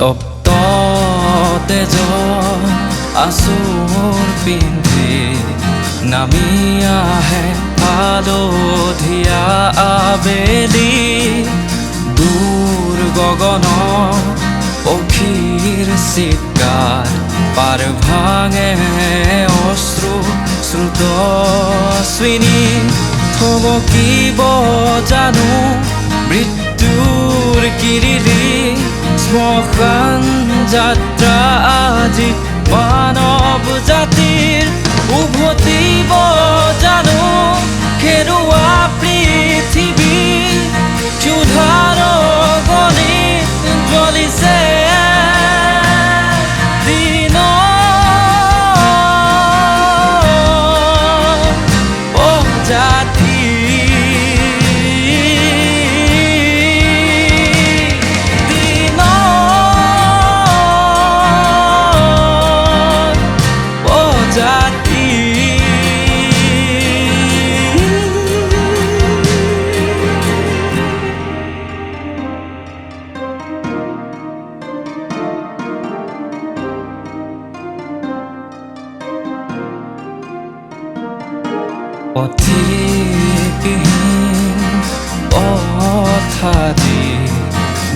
তপ্ত তেজৰ আচুৰ পিন্ধি নামি আহে হালধীয়া আবেলি দূৰ গগন পক্ষীৰ চিৎকাৰ পাৰ ভাঙে অশ্ৰু শ্ৰুত স্বিনী থমকিব জানো মৃত্যুৰ কিৰিলি শ্মশান যাত্ৰা আজি মানৱ জাতিৰ উভতিব জানো হেৰুৱা পৃথিৱী ক্ষুধাৰ গণিত জ্বলিছে পথিকহীন পথাদি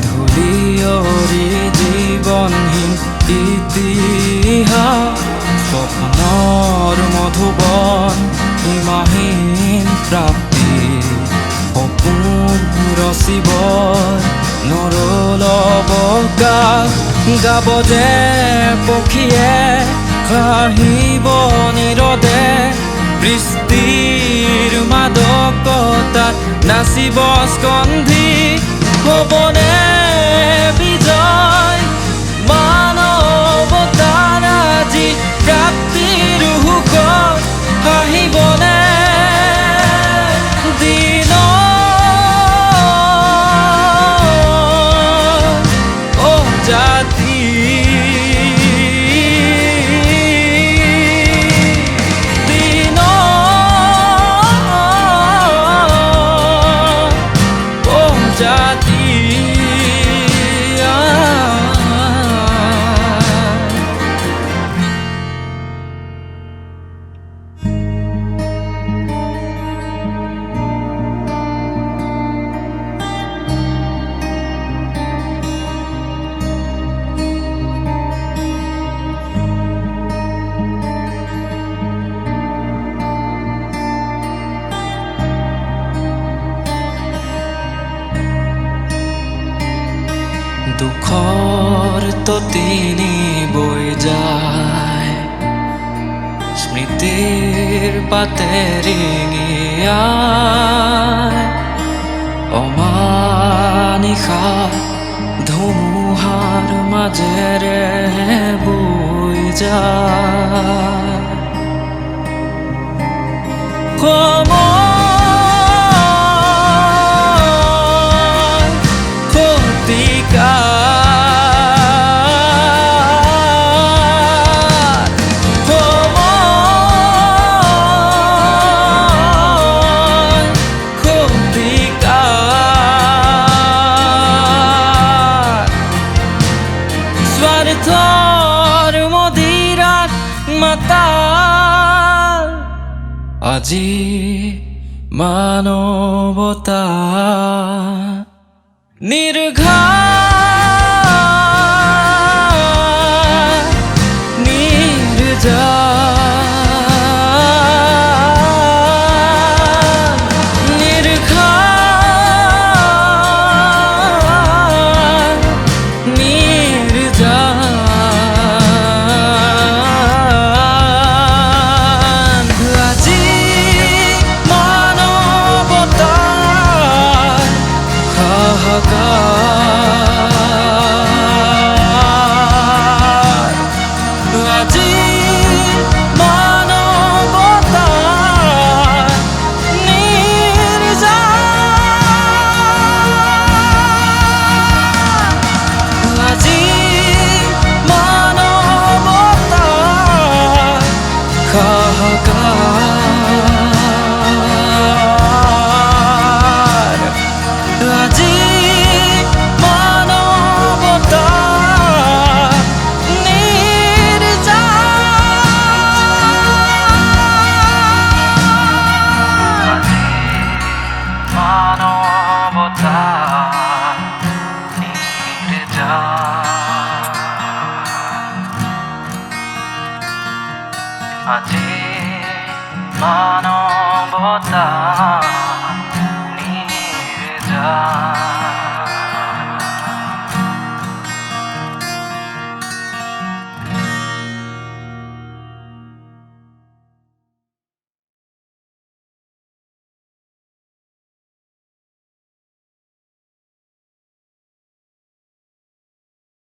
ধূলিয়ৰি জীৱনহীন ইতিহাস স্বপ্নৰ মধুবন সীমাহীন প্ৰাপ্তি সপোন ৰচিবৰ নৰলবকাশ গাব যে পক্ষীয়ে হাঁহিব নিৰদে বৃষ্টিৰ মাদকতাত নাচিব স্কন্ধি হ'বনে বিজয় মানৱতাৰ আজি প্ৰাপ্তিৰ সুখত হাঁহিবনে দিন জাতি দুখৰ ততিনী বৈ যায় স্মৃতিৰ পাতেৰিঙিয়াই অমানিশা ধুমুহাৰ মাজেৰে বৈ যায় আজি মানৱতা নিৰ্ঘাত নিৰ্জন নিৰ্ঘাত নিৰ্জন আজি আজি মানবতা নিৰ্যাতন